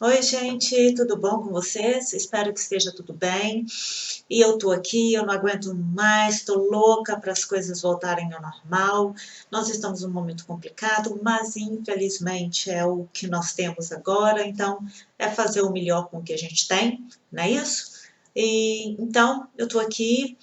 Oi, gente, tudo bom com vocês? Espero que esteja tudo bem. E eu tô aqui, eu não aguento mais, tô louca para as coisas voltarem ao normal. Nós estamos num momento complicado, mas infelizmente é o que nós temos agora, então é fazer o melhor com o que a gente tem, não é isso? E então eu tô aqui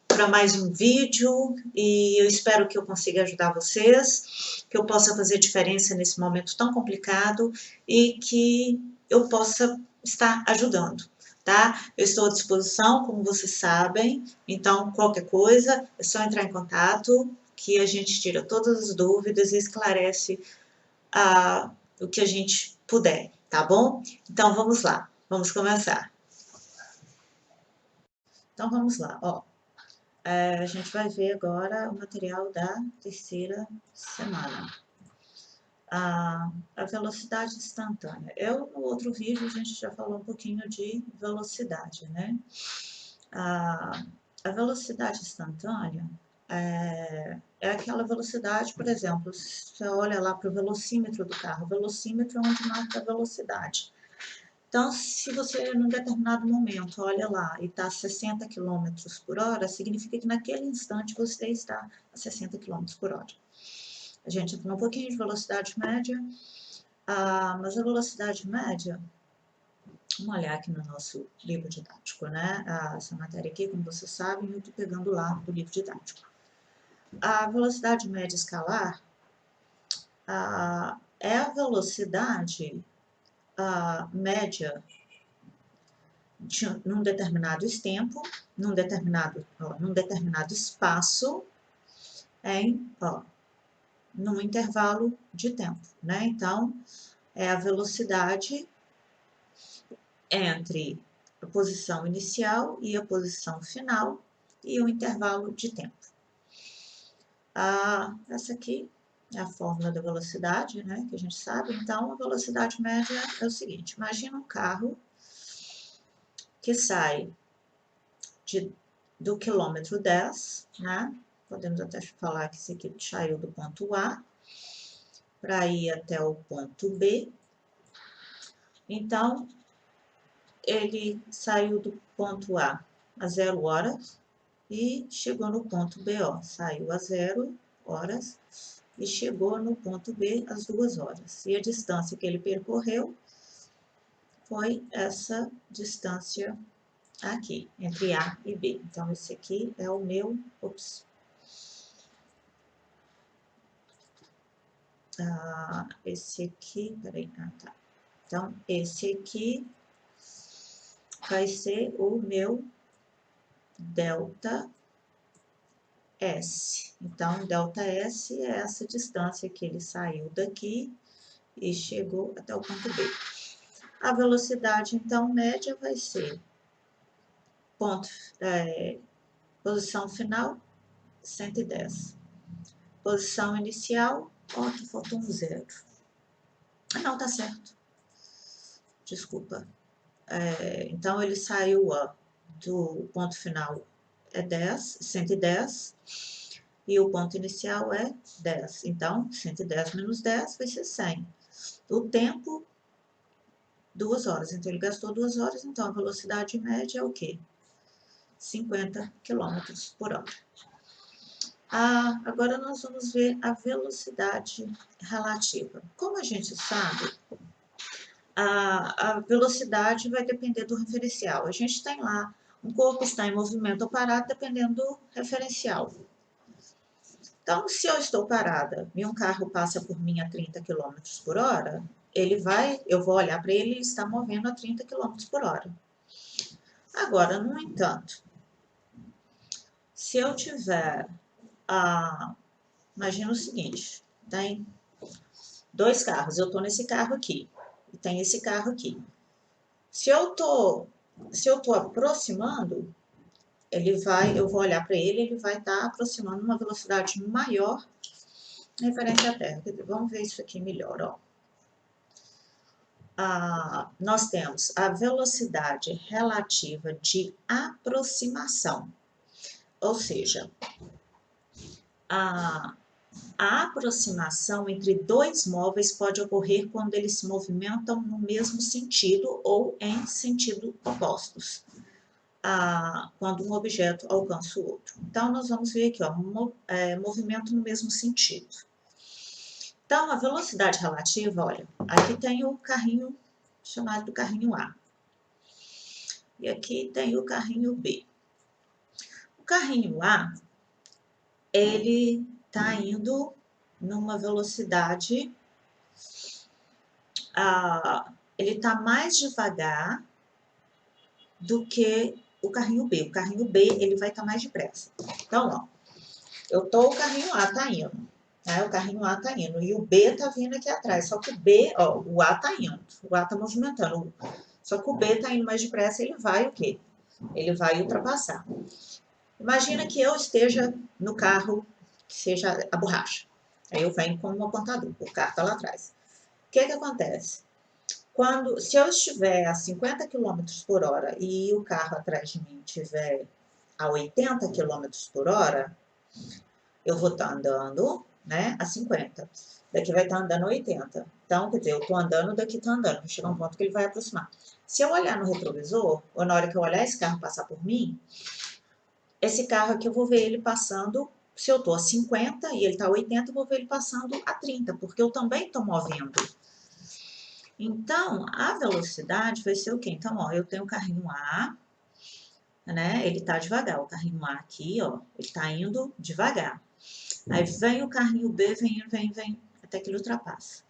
para mais um vídeo e eu espero que eu consiga ajudar vocês, que eu possa fazer diferença nesse momento tão complicado e que eu possa estar ajudando, tá? Eu estou à disposição, como vocês sabem, então qualquer coisa é só entrar em contato que a gente tira todas as dúvidas e esclarece o que a gente puder, tá bom? Então vamos lá, vamos começar. Então vamos lá, ó. A gente vai ver agora o material da terceira semana. A velocidade instantânea. No outro vídeo, a gente já falou um pouquinho de velocidade, né? A velocidade instantânea é aquela velocidade, por exemplo, você olha lá para o velocímetro do carro. O velocímetro é onde marca a velocidade. Então, se você, num determinado momento, olha lá e está a 60 km por hora, significa que naquele instante você está a 60 km por hora. A gente entrou um pouquinho de velocidade média, mas a velocidade média, vamos olhar aqui no nosso livro didático, né? Essa matéria aqui, como vocês sabem, eu estou pegando lá do livro didático. A velocidade média escalar é a velocidade média num determinado tempo, num determinado espaço, num intervalo de tempo, né? Então, é a velocidade entre a posição inicial e a posição final e o intervalo de tempo. Essa aqui é a fórmula da velocidade, né? Que a gente sabe. Então, a velocidade média é o seguinte: imagina um carro que sai do quilômetro 10, né? Podemos até falar que esse aqui saiu do ponto A para ir até o ponto B. Então, ele saiu do ponto A 0 horas e chegou no ponto B, ó. Saiu a 0 horas e chegou no ponto B às 2 horas. E a distância que ele percorreu foi essa distância aqui, entre A e B. Então, esse aqui é o meu... esse aqui, peraí, tá. Então, esse aqui vai ser o meu delta S. Então, delta S é essa distância que ele saiu daqui e chegou até o ponto B. A velocidade, então, média vai ser posição final, 110. Posição inicial, ó, que faltou um 0. Não, tá certo. Desculpa. Então, ele saiu do ponto final é 10, 110, e o ponto inicial é 10. Então, 110 menos 10 vai ser 100. O tempo, 2 horas. Então, ele gastou 2 horas, então a velocidade média é o quê? 50 km por hora. Agora nós vamos ver a velocidade relativa. Como a gente sabe, a velocidade vai depender do referencial. A gente tem lá, um corpo está em movimento ou parado, dependendo do referencial. Então, se eu estou parada e um carro passa por mim a 30 km por hora, eu vou olhar para ele e ele está movendo a 30 km por hora. Agora, no entanto, se eu tiver, imagina o seguinte, tem 2 carros, eu estou nesse carro aqui, e tem esse carro aqui. Se eu tô aproximando, eu vou olhar para ele, ele vai estar aproximando uma velocidade maior referente à Terra. Vamos ver isso aqui melhor, ó. Nós temos a velocidade relativa de aproximação, ou seja, A aproximação entre dois móveis pode ocorrer quando eles se movimentam no mesmo sentido ou em sentido opostos, quando um objeto alcança o outro. Então, nós vamos ver aqui, ó, movimento no mesmo sentido. Então, a velocidade relativa, olha, aqui tem o carrinho chamado do carrinho A. E aqui tem o carrinho B. O carrinho A, ele está indo numa velocidade, ele está mais devagar do que o carrinho B. O carrinho B, ele vai estar mais depressa. Então, ó, o carrinho A tá indo, né? O carrinho A tá indo e o B tá vindo aqui atrás. Só que o B, ó, o A tá indo, o A tá movimentando. Só que o B tá indo mais depressa, ele vai o quê? Ele vai ultrapassar. Imagina que eu esteja no carro, que seja a borracha. Aí eu venho com um apontador, o carro tá lá atrás. O que acontece? Se eu estiver a 50 km por hora e o carro atrás de mim estiver a 80 km por hora, eu vou estar andando, né, a 50. Daqui vai estar andando a 80. Então, quer dizer, eu estou andando, daqui está andando. Vai chegar um ponto que ele vai aproximar. Se eu olhar no retrovisor, ou na hora que eu olhar esse carro passar por mim, esse carro aqui eu vou ver ele passando, se eu estou a 50 e ele está a 80, eu vou ver ele passando a 30, porque eu também estou movendo. Então, a velocidade vai ser o quê? Então, ó, eu tenho o carrinho A, né? Ele tá devagar. O carrinho A aqui, ó, ele tá indo devagar. Aí vem o carrinho B, vem, até que ele ultrapassa.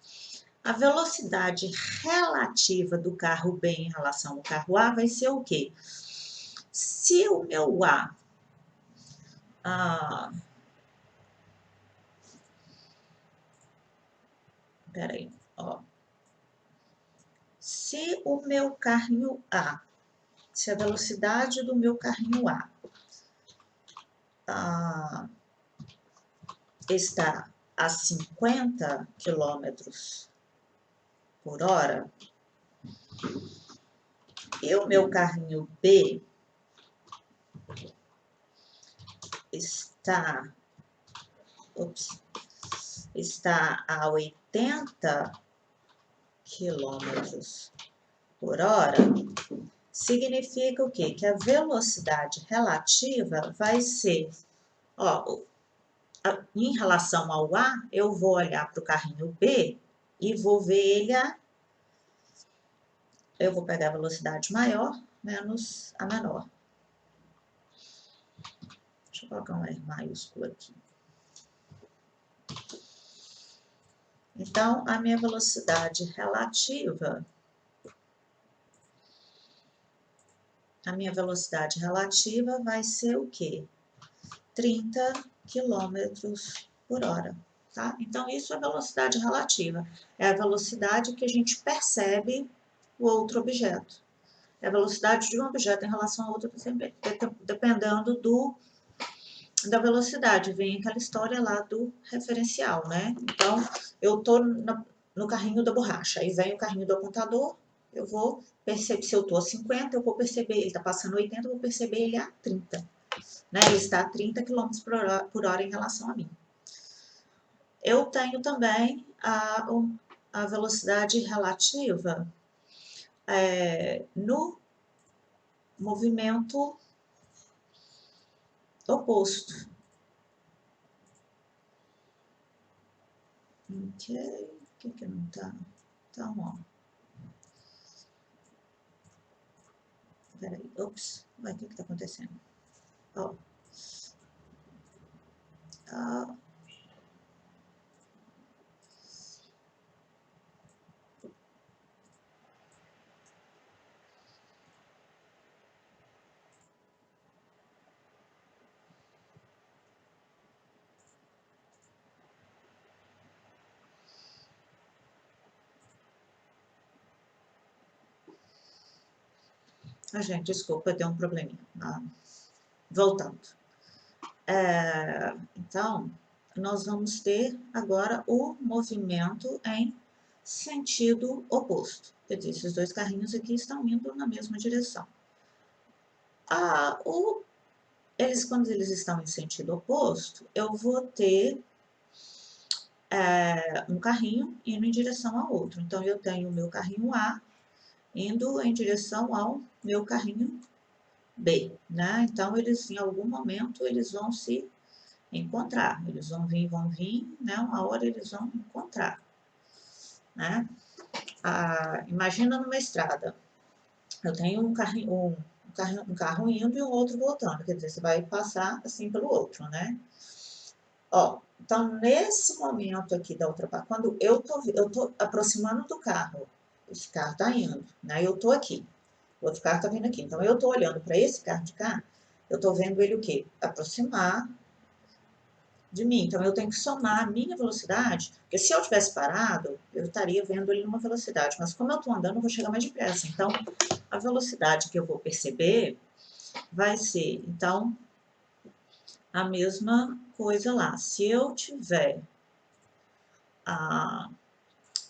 A velocidade relativa do carro B em relação ao carro A vai ser o quê? Se o meu peraí, ó. Se o meu carrinho A, se a velocidade do meu carrinho A está a 50 km por hora, e o meu carrinho B está a 80 km por hora, significa o quê? Que a velocidade relativa vai ser, ó, em relação ao A, eu vou olhar para o carrinho B e vou ver ele eu vou pegar a velocidade maior menos a menor. Deixa eu colocar um R maiúsculo aqui. Então, a minha velocidade relativa, vai ser o quê? 30 km por hora, tá? Então, isso é velocidade relativa. É a velocidade que a gente percebe o outro objeto. É a velocidade de um objeto em relação a outro, dependendo da velocidade. Vem aquela história lá do referencial, né? Então, eu tô no carrinho da borracha, aí vem o carrinho do apontador, eu vou perceber, se eu tô a 50, eu vou perceber, ele tá passando 80, eu vou perceber ele a 30. Né? Ele está a 30 km por hora em relação a mim. Eu tenho também a velocidade relativa no movimento oposto. Ok, o que não tá? Então, ó. Peraí, ops, o que tá acontecendo? Ó. Gente, desculpa, deu um probleminha. Voltando. Então, nós vamos ter agora o movimento em sentido oposto. Quer dizer, esses dois carrinhos aqui estão indo na mesma direção. Quando eles estão em sentido oposto, eu vou ter um carrinho indo em direção ao outro. Então, eu tenho o meu carrinho A indo em direção ao meu carrinho B, né? Então, eles, em algum momento, eles vão se encontrar. Eles vão vir, né? Uma hora eles vão encontrar, né? Imagina numa estrada. Eu tenho um carro indo e um outro voltando. Quer dizer, você vai passar assim pelo outro, né? Ó, então, nesse momento aqui da ultrapassagem, quando eu tô aproximando do carro, esse carro tá indo, né? Eu tô aqui, o outro carro tá vindo aqui. Então, eu tô olhando para esse carro de cá, eu tô vendo ele o quê? Aproximar de mim. Então, eu tenho que somar a minha velocidade, porque se eu tivesse parado, eu estaria vendo ele numa velocidade. Mas como eu tô andando, eu vou chegar mais depressa. Então, a velocidade que eu vou perceber vai ser, então, a mesma coisa lá. Se eu tiver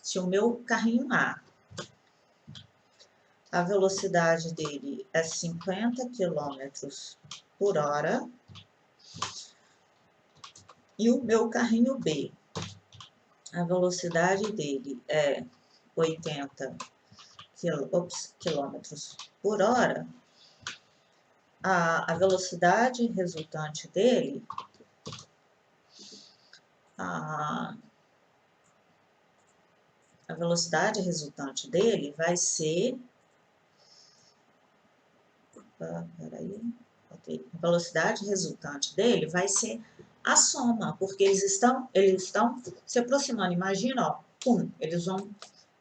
se o meu carrinho a velocidade dele é 50 quilômetros por hora e o meu carrinho B, a velocidade dele é 80 quilômetros por hora, a velocidade resultante dele, a velocidade resultante dele vai ser, peraí, a velocidade resultante dele vai ser a soma, porque eles estão se aproximando. Imagina, ó, eles vão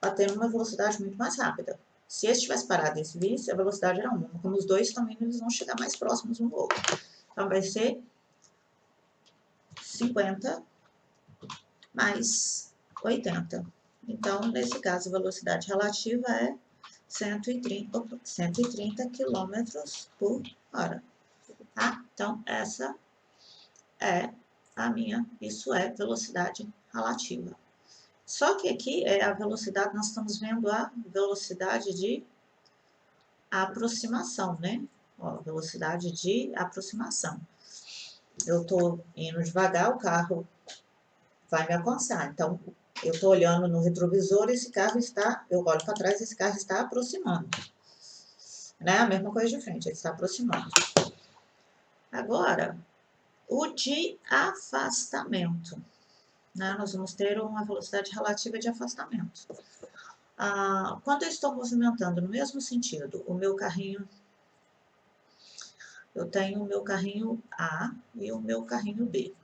bater numa velocidade muito mais rápida. Se esse tivesse parado e esse visse, a velocidade era uma. Como os dois estão indo, eles vão chegar mais próximos um do outro. Então, vai ser 50 mais 80. Então, nesse caso, a velocidade relativa é 130 quilômetros por hora. Tá? Então, essa é isso é velocidade relativa. Só que aqui é a velocidade, nós estamos vendo a velocidade de aproximação, né? Ó, velocidade de aproximação. Eu tô indo devagar, o carro vai me alcançar. Então, eu tô olhando no retrovisor, eu olho para trás, esse carro está aproximando. Né? A mesma coisa de frente, ele está aproximando. Agora, o de afastamento. Né? Nós vamos ter uma velocidade relativa de afastamento. Quando eu estou movimentando no mesmo sentido, o meu carrinho, eu tenho o meu carrinho A e o meu carrinho B.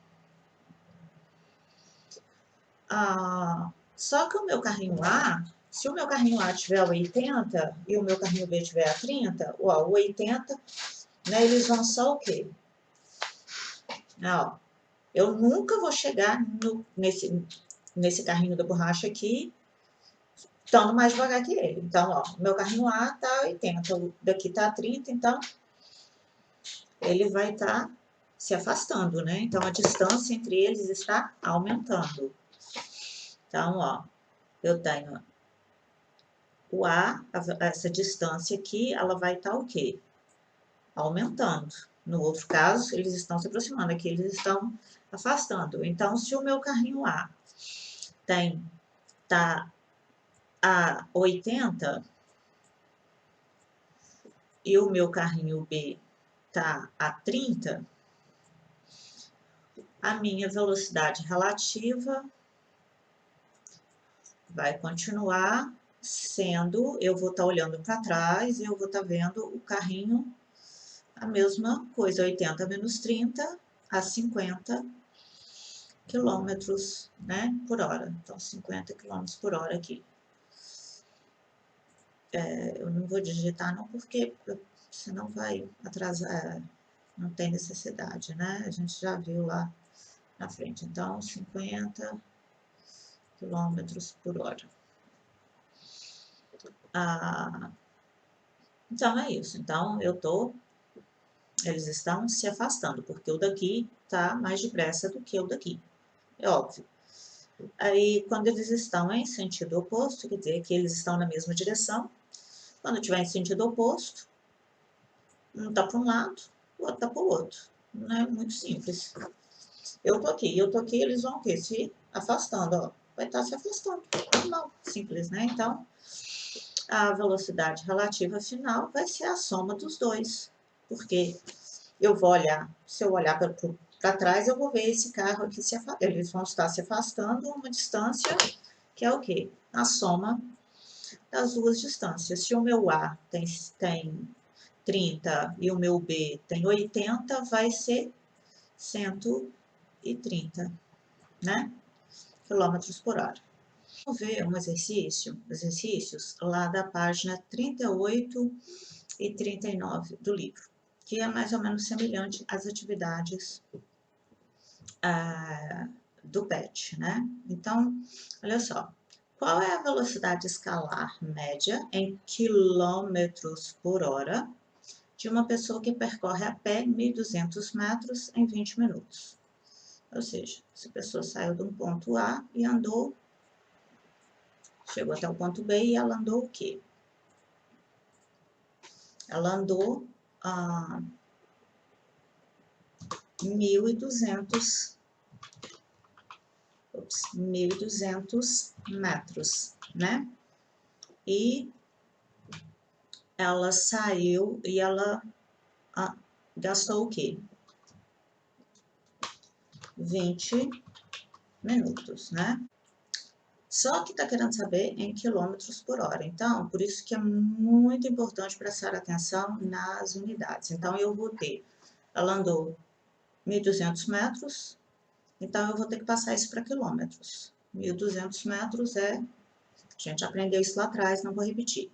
Só que o meu carrinho A, se o meu carrinho A tiver a 80 e o meu carrinho B tiver a 30, o 80, né, eles vão só o quê? Ó, eu nunca vou chegar nesse carrinho da borracha aqui estando mais devagar que ele. Então, ó, o meu carrinho A tá 80, o daqui tá 30, então ele vai estar se afastando, né? Então, a distância entre eles está aumentando. Então, ó, eu tenho o A, essa distância aqui, ela vai estar o quê? Aumentando. No outro caso, eles estão se aproximando, aqui eles estão afastando. Então, se o meu carrinho A tá a 80 e o meu carrinho B tá a 30, a minha velocidade relativa vai continuar sendo, eu vou estar olhando para trás e eu vou estar vendo o carrinho, a mesma coisa, 80 menos 30 a 50 quilômetros, né, por hora. Então, 50 quilômetros por hora aqui. Eu não vou digitar não, porque senão vai atrasar, não tem necessidade, né? A gente já viu lá na frente. Então, 50 quilômetros por hora. Então, é isso. Então, eles estão se afastando, porque o daqui está mais depressa do que o daqui. É óbvio. Aí, quando eles estão em sentido oposto, quer dizer que eles estão na mesma direção. Quando estiver em sentido oposto, um está para um lado, o outro está para o outro. Não é muito simples. Eu tô aqui, eles vão o quê? Se afastando, ó. Vai estar se afastando, normal, simples, né? Então, a velocidade relativa final vai ser a soma dos dois, porque eu vou olhar, se eu olhar para trás, eu vou ver esse carro aqui, eles vão estar se afastando uma distância, que é o quê? A soma das duas distâncias. Se o meu A tem 30 e o meu B tem 80, vai ser 130, né? Quilômetros por hora. Vamos ver um exercícios lá da página 38 e 39 do livro, que é mais ou menos semelhante às atividades do PET, né? Então, olha só, qual é a velocidade escalar média em quilômetros por hora de uma pessoa que percorre a pé 1.200 metros em 20 minutos? Ou seja, essa pessoa saiu de um ponto A e chegou até o ponto B e ela andou o quê? Ela andou 1.200 metros, né? E ela saiu e ela gastou o quê? 20 minutos, né? Só que está querendo saber em quilômetros por hora. Então, por isso que é muito importante prestar atenção nas unidades. Então, eu vou ter, ela andou 1.200 metros, então eu vou ter que passar isso para quilômetros. 1.200 metros a gente aprendeu isso lá atrás, não vou repetir.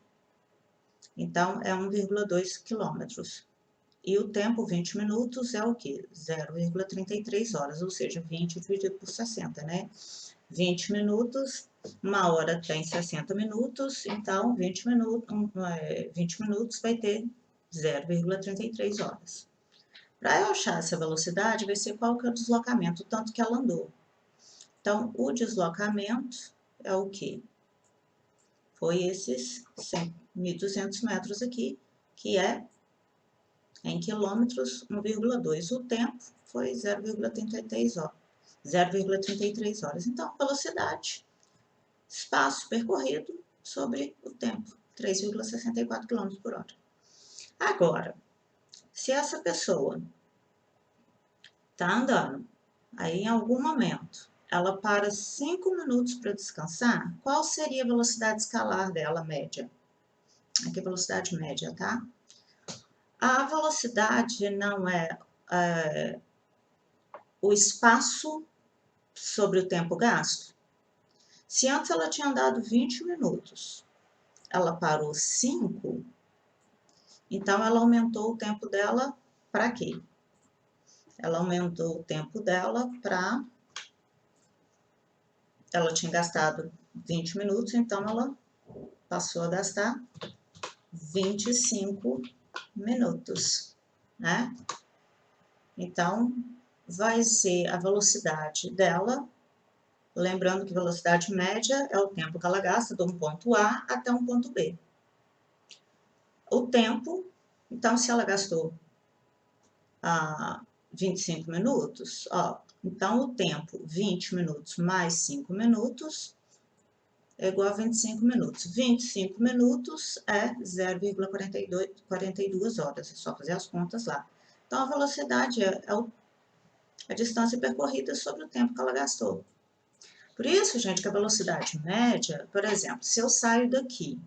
Então, é 1,2 quilômetros. E o tempo, 20 minutos, é o quê? 0,33 horas, ou seja, 20 dividido por 60, né? 20 minutos, uma hora tem 60 minutos, então 20 minutos vai ter 0,33 horas. Para eu achar essa velocidade, vai ser qual que é o deslocamento, o tanto que ela andou. Então, o deslocamento é o quê? Foi esses 1.200 metros aqui, que é em quilômetros 1,2. O tempo foi 0,33 horas. 0,33 horas. Então, velocidade, espaço percorrido sobre o tempo, 3,64 km por hora. Agora, se essa pessoa está andando, aí em algum momento ela para 5 minutos para descansar, qual seria a velocidade escalar dela média? Aqui é a velocidade média, tá? A velocidade não é o espaço sobre o tempo gasto. Se antes ela tinha andado 20 minutos, ela parou 5, então ela aumentou o tempo dela para quê? Ela aumentou o tempo dela para... Ela tinha gastado 20 minutos, então ela passou a gastar 25 minutos, né? Então, vai ser a velocidade dela, lembrando que velocidade média é o tempo que ela gasta de um ponto A até um ponto B. O tempo, então, se ela gastou 25 minutos, ó, então o tempo 20 minutos mais 5 minutos é igual a 25 minutos. 25 minutos é 0,42 horas, é só fazer as contas lá. Então, a velocidade é a distância percorrida sobre o tempo que ela gastou. Por isso, gente, que a velocidade média, por exemplo, se eu saio daqui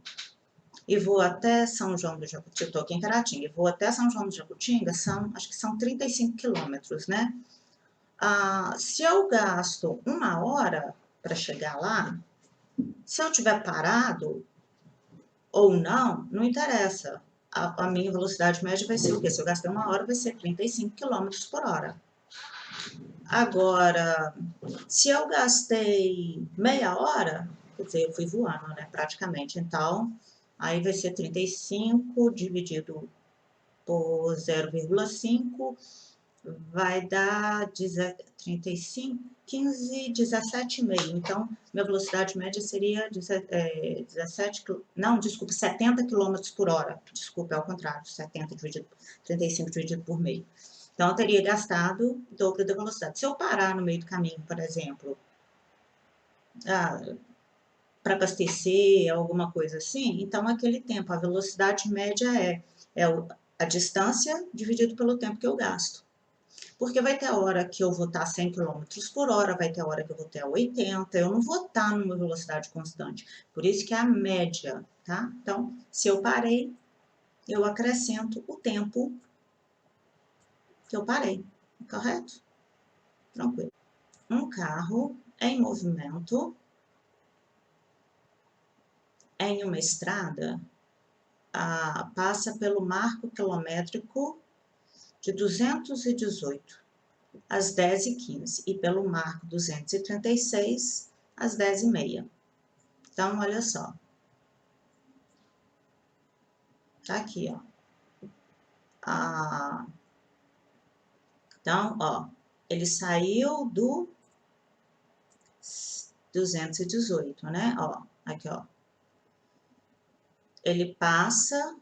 e vou até São João do Jacutinga, estou aqui em Caratinga, e vou até São João do Jacutinga, acho que são 35 quilômetros, né? Se eu gasto 1 hora para chegar lá, se eu tiver parado ou não, não interessa. A minha velocidade média vai ser o quê? Se eu gastei 1 hora, vai ser 35 quilômetros por hora. Agora, se eu gastei meia hora, quer dizer, eu fui voando, né, praticamente. Então, aí vai ser 35 dividido por 0,5, vai dar 35, 15, 17,5. Então, minha velocidade média seria 17, não, desculpa, 70 km por hora. Desculpa, é ao contrário, 70 dividido, 35 dividido por meio. Então, eu teria gastado o dobro da velocidade. Se eu parar no meio do caminho, por exemplo, para abastecer, alguma coisa assim, então aquele tempo, a velocidade média é a distância dividido pelo tempo que eu gasto. Porque vai ter hora que eu vou estar 100 km por hora, vai ter hora que eu vou ter 80, eu não vou estar numa velocidade constante. Por isso que é a média, tá? Então, se eu parei, eu acrescento o tempo que eu parei, correto? Tranquilo. Um carro em movimento em uma estrada passa pelo marco quilométrico de 218 às 10h15 e pelo marco 236 às 10h30. Então, olha só. Tá aqui, ó. Então, ó, ele saiu do 218, né? Ó, aqui, ó. Ele passa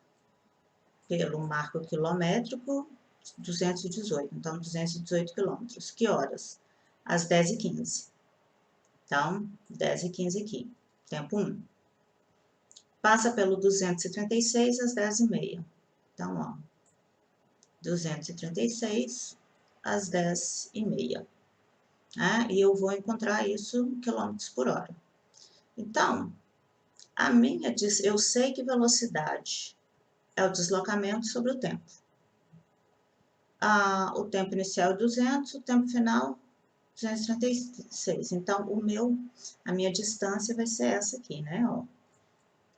pelo marco quilométrico 218, então 218 quilômetros. Que horas? Às 10h15. Então, 10h15 aqui, tempo 1. Passa pelo 236 às 10h30. Então, ó, 236 às 10h30. Né? E eu vou encontrar isso em quilômetros por hora. Então, eu sei que velocidade é o deslocamento sobre o tempo. O tempo inicial é 200, o tempo final 236. Então, a minha distância vai ser essa aqui, né? Ó.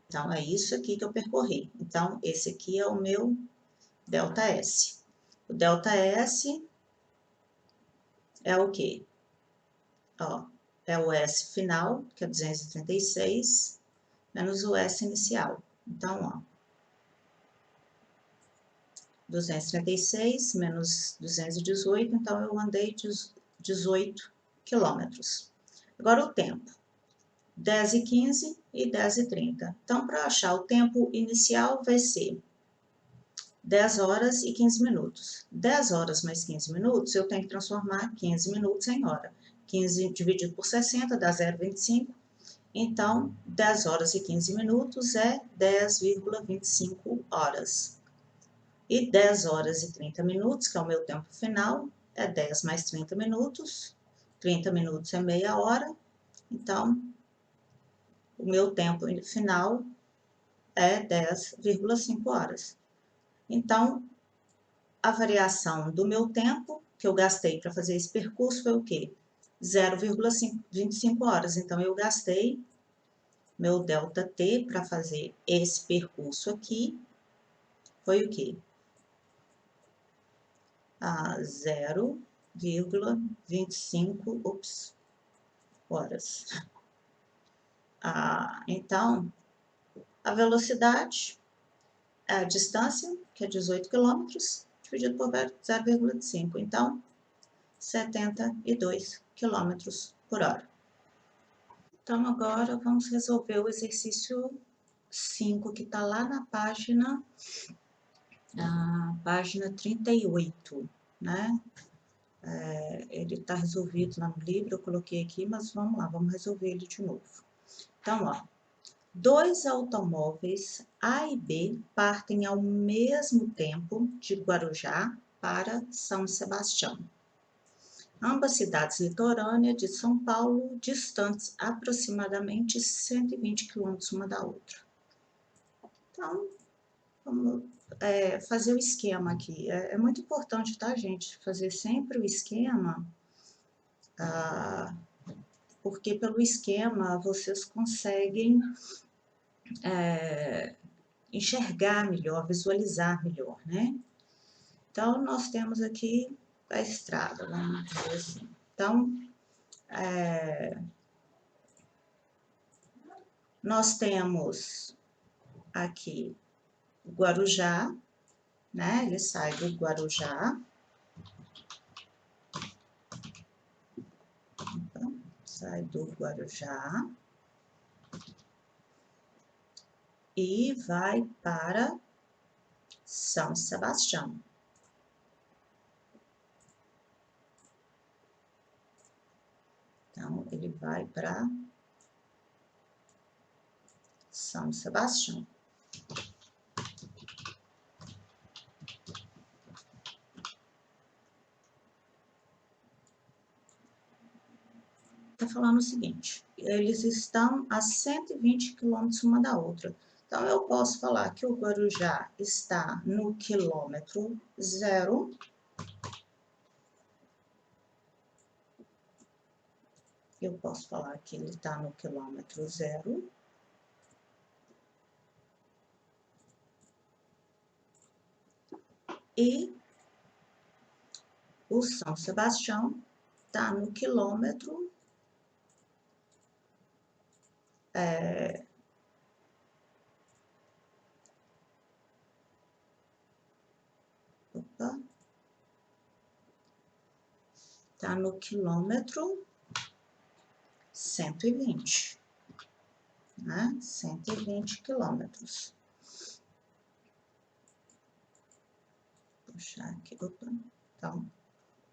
Então, é isso aqui que eu percorri. Então, esse aqui é o meu ΔS. O ΔS é o quê? Ó, é o S final, que é 236, menos o S inicial. Então, ó, 236 menos 218, então eu andei 18 quilômetros. Agora o tempo, 10h15 e 10h30. Então, para achar o tempo inicial, vai ser 10 horas e 15 minutos. 10 horas mais 15 minutos, eu tenho que transformar 15 minutos em hora. 15 dividido por 60 dá 0,25. Então, 10 horas e 15 minutos é 10,25 horas. E 10 horas e 30 minutos, que é o meu tempo final, é 10 mais 30 minutos. 30 minutos é meia hora. Então, o meu tempo final é 10,5 horas. Então, a variação do meu tempo que eu gastei para fazer esse percurso foi o quê? 0,25 horas. Então, eu gastei meu ΔT para fazer esse percurso aqui, foi o quê? 0,25 horas. Então, a velocidade é a distância, que é 18 quilômetros, dividido por 0,5. Então, 72 quilômetros por hora. Então, agora vamos resolver o exercício 5, que está lá na página 38, né? Ele está resolvido lá no livro, eu coloquei aqui, mas vamos lá, vamos resolver ele de novo. Então, ó, dois automóveis A e B partem ao mesmo tempo de Guarujá para São Sebastião. Ambas cidades litorâneas de São Paulo, distantes aproximadamente 120 quilômetros uma da outra. Então, vamos fazer o esquema aqui. É muito importante, tá, gente? Fazer sempre o esquema, porque pelo esquema vocês conseguem enxergar melhor, visualizar melhor, né? Então, nós temos aqui a estrada, vamos dizer assim. Então, nós temos aqui o Guarujá, né? Ele sai do Guarujá. Então, sai do Guarujá e vai para São Sebastião. Então, ele vai para São Sebastião. Está falando o seguinte, eles estão a 120 quilômetros uma da outra. Então, eu posso falar que o Guarujá está no quilômetro 0. Eu posso falar que ele está no quilômetro 0. E o São Sebastião está no quilômetro... Opa. Está no quilômetro 120, né? 120 quilômetros. Puxar aqui, opa. Então,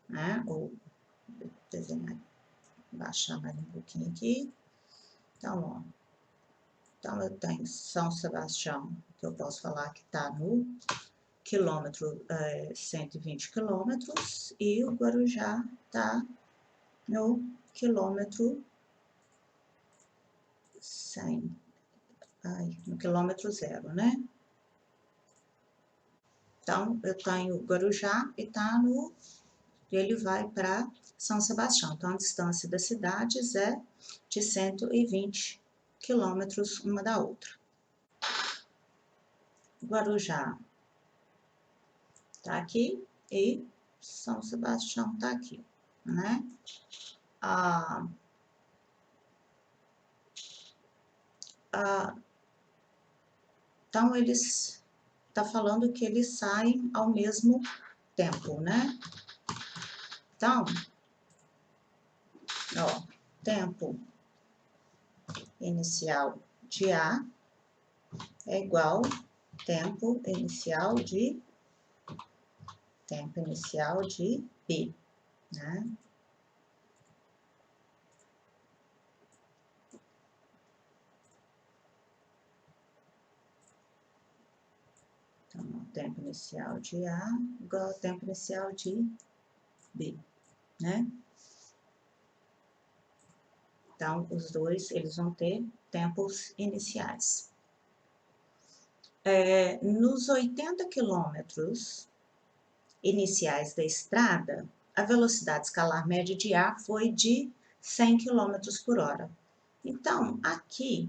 né? Ou desenhar, baixar mais um pouquinho aqui. Então, ó. Então, eu tenho São Sebastião, que eu posso falar que está no quilômetro 120 quilômetros, e o Guarujá está no quilômetro 100, no quilômetro 0, né? Então, eu tenho o Guarujá e tá no... ele vai para São Sebastião. Então, a distância das cidades é de 120 quilômetros uma da outra. Guarujá tá aqui e São Sebastião tá aqui, né? Então, eles... tá falando que eles saem ao mesmo tempo, né? Então, ó, tempo inicial de A é igual tempo inicial de B, né? Então, o tempo inicial de A igual ao tempo inicial de B, né? Então, os dois, eles vão ter tempos iniciais. Nos 80 quilômetros iniciais da estrada, a velocidade escalar média de A foi de 100 quilômetros por hora. Então, aqui,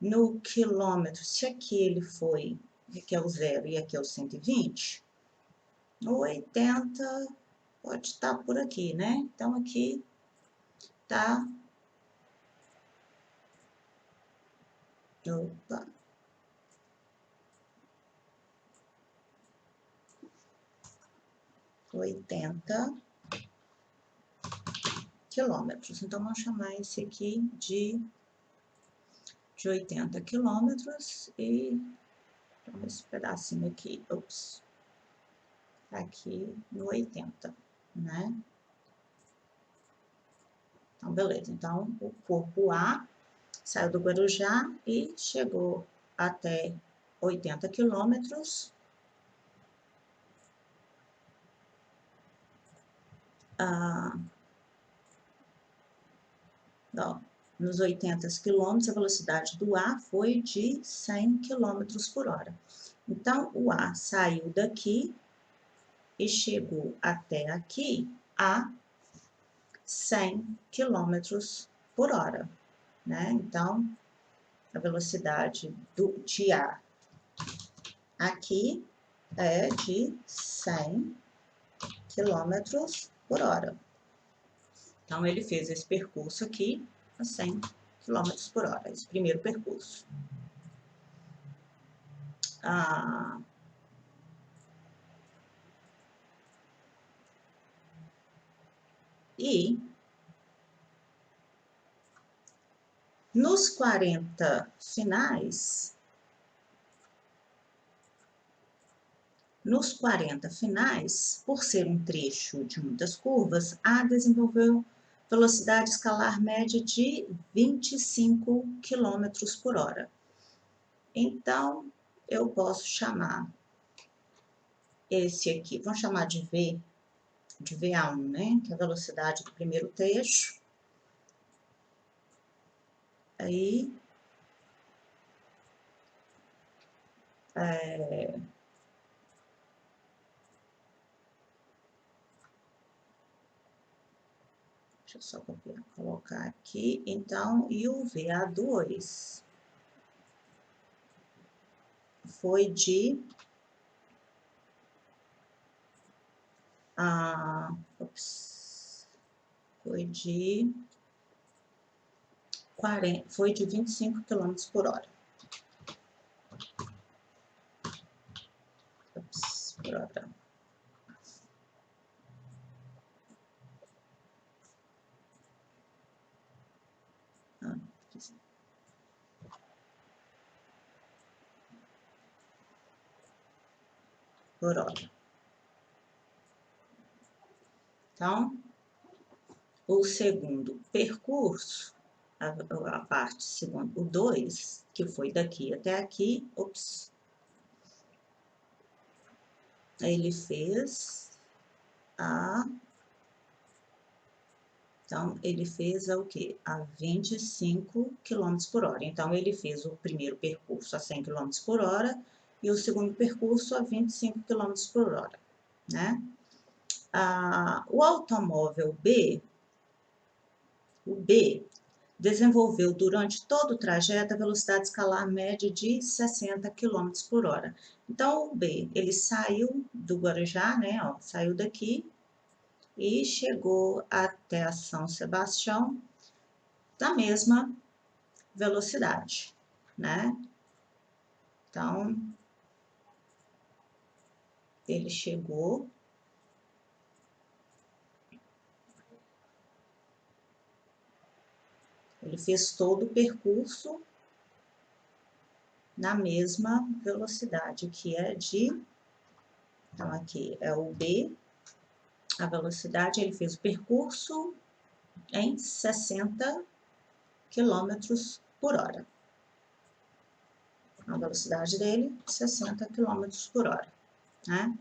no quilômetro, se aqui ele foi, aqui é o 0 e aqui é o 120, o 80 pode estar por aqui, né? Então, aqui tá... Opa! 80 quilômetros. Então, vamos chamar esse aqui de 80 quilômetros e esse pedacinho aqui, ops, aqui no 80, né? Então, beleza. Então, o corpo A saiu do Guarujá e chegou até 80 quilômetros. Nos 80 quilômetros, a velocidade do A foi de 100 quilômetros por hora. Então, o A saiu daqui e chegou até aqui a 100 quilômetros por hora, né? Então, a velocidade de A aqui é de 100 quilômetros por hora. Então, ele fez esse percurso aqui a 100 quilômetros por hora, esse primeiro percurso. E nos 40 finais, por ser um trecho de muitas curvas, A desenvolveu velocidade escalar média de 25 km por hora. Então, eu posso chamar esse aqui, vamos chamar de V, de VA1, né? Que é a velocidade do primeiro trecho. Aí, deixa eu só copiar, colocar aqui. Então, e o VA2 foi de... foi de 25 km por hora. Por hora. Por hora. Então, o segundo percurso, a parte segundo, o 2, que foi daqui até aqui, ele fez então, ele fez o quê? A 25 km por hora. Então, ele fez o primeiro percurso a 100 km por hora e o segundo percurso a 25 km por hora, né? O automóvel B, o B, desenvolveu durante todo o trajeto a velocidade escalar média de 60 km por hora. Então, o B, ele saiu do Guarujá, né? Ó, saiu daqui e chegou até São Sebastião na mesma velocidade, né? Então, ele chegou ele fez todo o percurso na mesma velocidade, que é de... Então, aqui é o B, a velocidade, ele fez o percurso em 60 km por hora. A velocidade dele, 60 km por hora, né?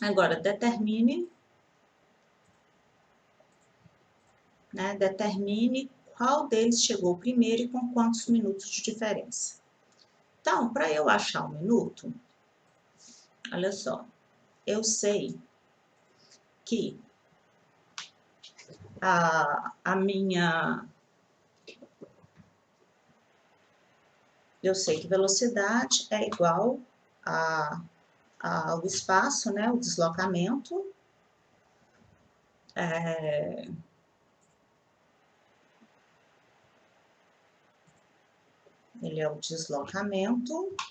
Agora, determine qual deles chegou primeiro e com quantos minutos de diferença. Então, para eu achar o minuto, olha só, eu sei que eu sei que velocidade é igual ao espaço, né, o deslocamento, ele é o deslocamento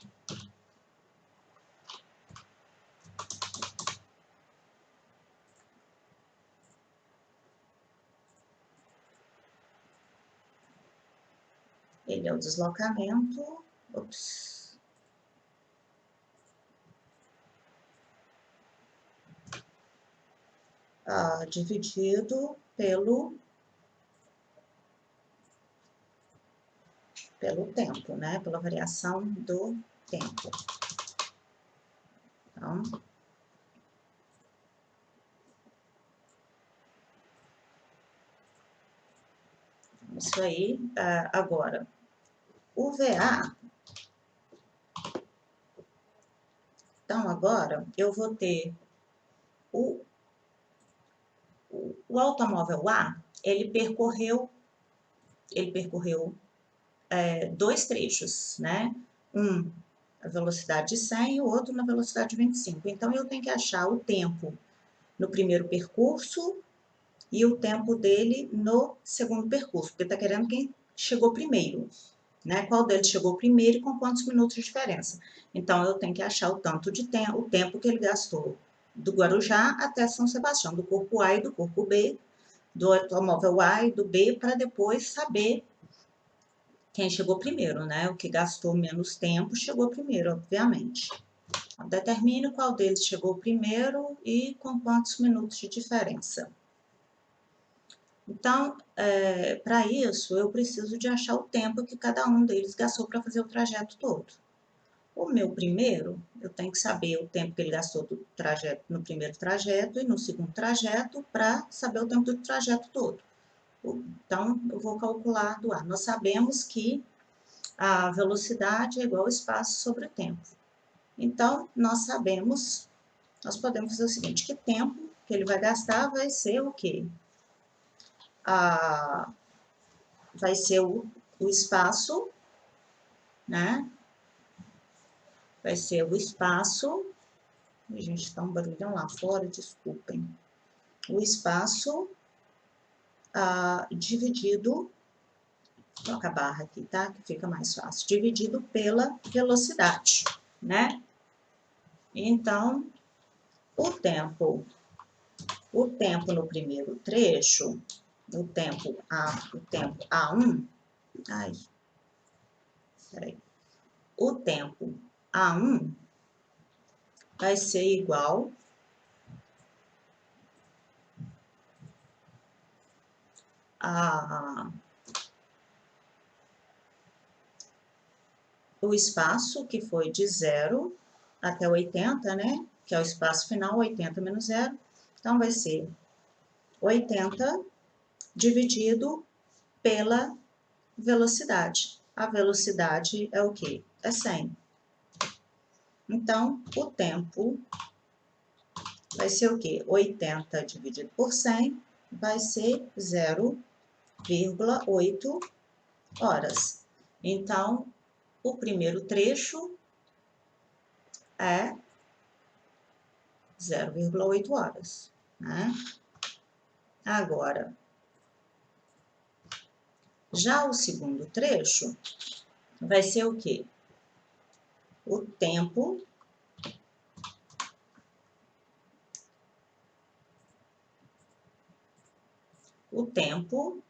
dividido pelo tempo, né? Pela variação do tempo. Então, isso aí. Agora, o VA, então agora eu vou ter o automóvel A, ele percorreu dois trechos, né? Um a velocidade de 100 e o outro na velocidade de 25. Então, eu tenho que achar o tempo no primeiro percurso e o tempo dele no segundo percurso, porque está querendo quem chegou primeiro, né? Qual deles chegou primeiro e com quantos minutos de diferença. Então, eu tenho que achar o tempo que ele gastou do Guarujá até São Sebastião, do corpo A e do corpo B, do automóvel A e do B, para depois saber quem chegou primeiro, né? O que gastou menos tempo chegou primeiro, obviamente. Determine qual deles chegou primeiro e com quantos minutos de diferença. Então, para isso, eu preciso de achar o tempo que cada um deles gastou para fazer o trajeto todo. O meu primeiro, eu tenho que saber o tempo que ele gastou do trajeto, no primeiro trajeto e no segundo trajeto, para saber o tempo do trajeto todo. Então, eu vou calcular do ar. Nós sabemos que a velocidade é igual ao espaço sobre o tempo. Então, nós podemos fazer o seguinte, que tempo que ele vai gastar vai ser o quê? Vai ser o espaço, né? Vai ser o espaço, a gente está um barulhão lá fora, desculpem. O espaço dividido, vou colocar a barra aqui, tá? Que fica mais fácil, dividido pela velocidade, né? Então, o tempo no primeiro trecho, o tempo A1, ai, peraí, o tempo A1 vai ser igual a o espaço que foi de 0 até 80, né? Que é o espaço final, 80 menos 0. Então, vai ser 80 dividido pela velocidade. A velocidade é o quê? É 100. Então, o tempo vai ser o quê? 80 dividido por 100 vai ser 0,8 horas. Então, o primeiro trecho é 0,8 horas, né? Agora, já o segundo trecho vai ser o quê? O tempo o tempo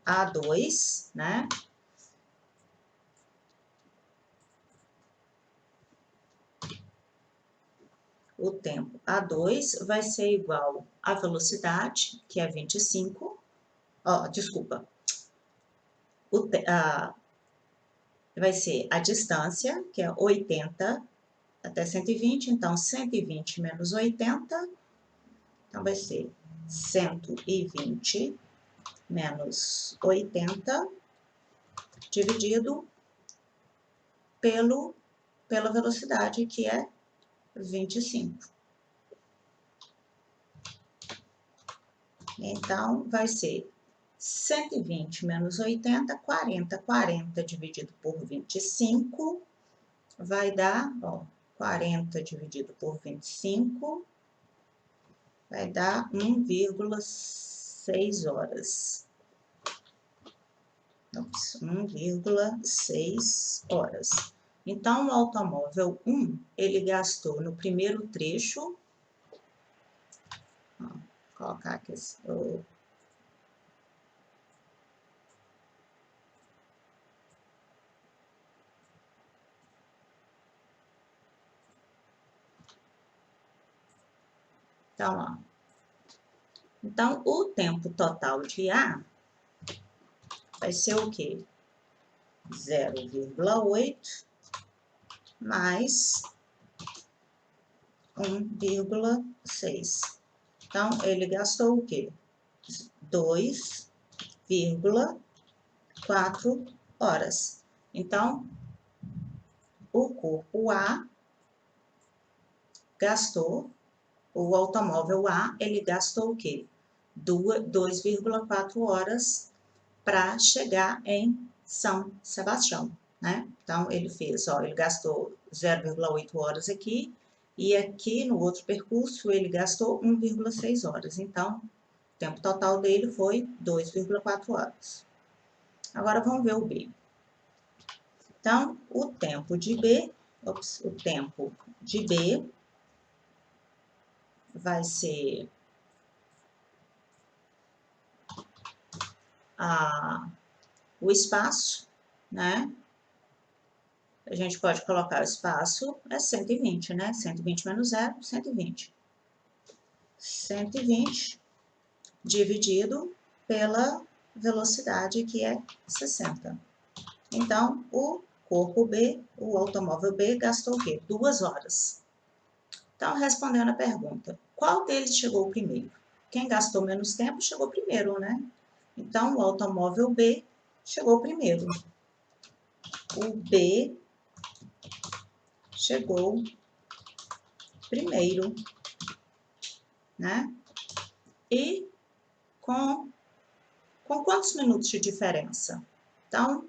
A2, né? O tempo A2 vai ser igual à velocidade, que é 25, desculpa, vai ser a distância, que é 80 até 120, então 120 menos 80, então vai ser 120 menos 80 dividido pela velocidade, que é 25. Então, vai ser 120 menos 80, 40. 40 dividido por 25 vai dar, 40 dividido por 25 vai dar 1,6 horas. 1,6 horas. Então, o automóvel 1, ele gastou no primeiro trecho, vou colocar aqui, então, então, o tempo total de A vai ser o quê? 0,8 mais 1,6. Então, ele gastou o quê? 2,4 horas. Então, o corpo A gastou, o automóvel A, ele gastou o quê? 2,4 horas para chegar em São Sebastião, né? Então, ele gastou 0,8 horas aqui, e aqui no outro percurso ele gastou 1,6 horas. Então, o tempo total dele foi 2,4 horas. Agora, vamos ver o B. Então, o tempo de B vai ser o espaço, né? A gente pode colocar o espaço, é 120, né? 120 menos 0, 120. 120 dividido pela velocidade, que é 60. Então, o corpo B, o automóvel B, gastou o quê? 2 horas. Então, respondendo a pergunta, qual deles chegou primeiro? Quem gastou menos tempo chegou primeiro, né? Então, o automóvel B chegou primeiro. O B chegou primeiro, né? E com quantos minutos de diferença? Então,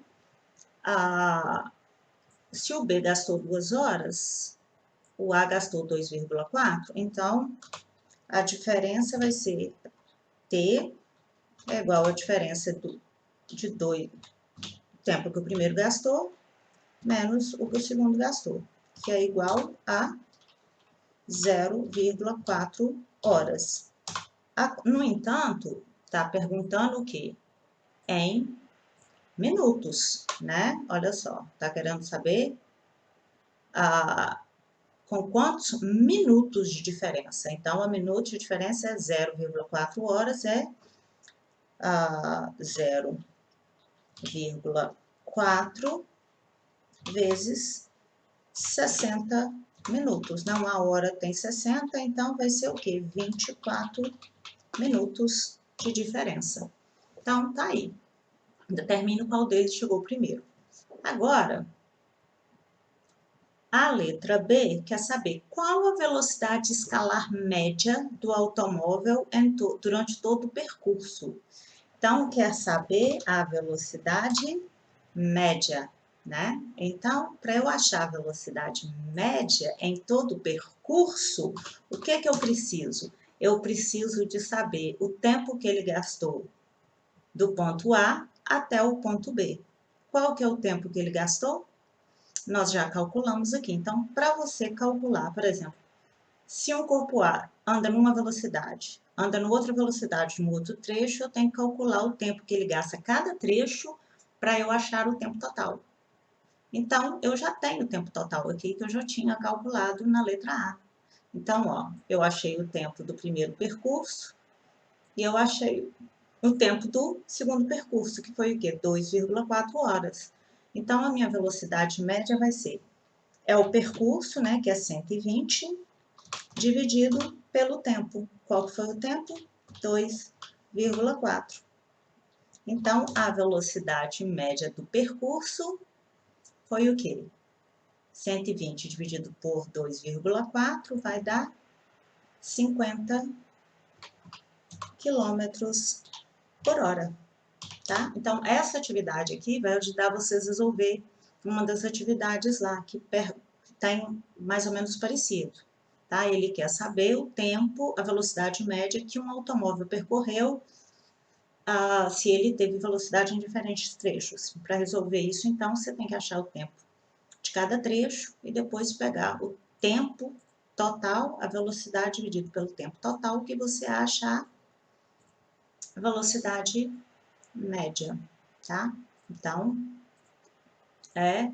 se o B gastou 2 horas, o A gastou 2,4, então a diferença vai ser T é igual a diferença de 2, tempo que o primeiro gastou, menos o que o segundo gastou, que é igual a 0,4 horas. No entanto, está perguntando o quê? Em minutos, né? Olha só, está querendo saber com quantos minutos de diferença. Então, a minuto de diferença é 0,4 horas, é 0,4 vezes 60 minutos. Não, a hora tem 60, então vai ser o quê? 24 minutos de diferença. Então, tá aí. Determino qual deles chegou primeiro. Agora, a letra B quer saber qual a velocidade escalar média do automóvel durante todo o percurso. Então, quer saber a velocidade média, né? Então, para eu achar a velocidade média em todo o percurso, o que que eu preciso? Eu preciso de saber o tempo que ele gastou do ponto A até o ponto B. Qual que é o tempo que ele gastou? Nós já calculamos aqui. Então, para você calcular, por exemplo, se um corpo A anda numa velocidade, anda numa outra velocidade no outro trecho, eu tenho que calcular o tempo que ele gasta cada trecho para eu achar o tempo total. Então, eu já tenho o tempo total aqui, que eu já tinha calculado na letra A. Então, ó, eu achei o tempo do primeiro percurso e eu achei o tempo do segundo percurso, que foi o quê? 2,4 horas. Então, a minha velocidade média vai ser, é o percurso, né, que é 120, dividido pelo tempo. Qual foi o tempo? 2,4. Então, a velocidade média do percurso foi o quê? 120 dividido por 2,4 vai dar 50 quilômetros por hora, tá? Então, essa atividade aqui vai ajudar vocês a resolver uma das atividades lá, que tem mais ou menos parecido, tá? Ele quer saber o tempo, a velocidade média que um automóvel percorreu, se ele teve velocidade em diferentes trechos. Para resolver isso, então, você tem que achar o tempo de cada trecho e depois pegar o tempo total, a velocidade dividido pelo tempo total, que você acha a velocidade média, tá? Então, é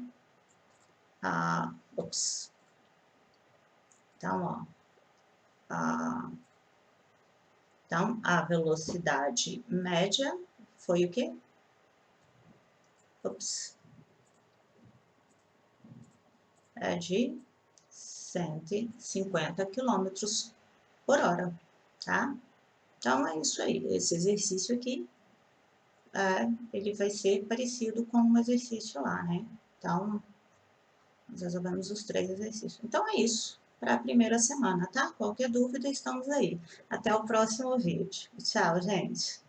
a... Ops. Então, ó, então, a velocidade média foi o quê? Ops. É de 150 quilômetros por hora, tá? Então, é isso aí. Esse exercício aqui, ele vai ser parecido com o exercício lá, né? Então, nós resolvemos os 3 exercícios. Então, é isso para a primeira semana, tá? Qualquer dúvida, estamos aí. Até o próximo vídeo. Tchau, gente!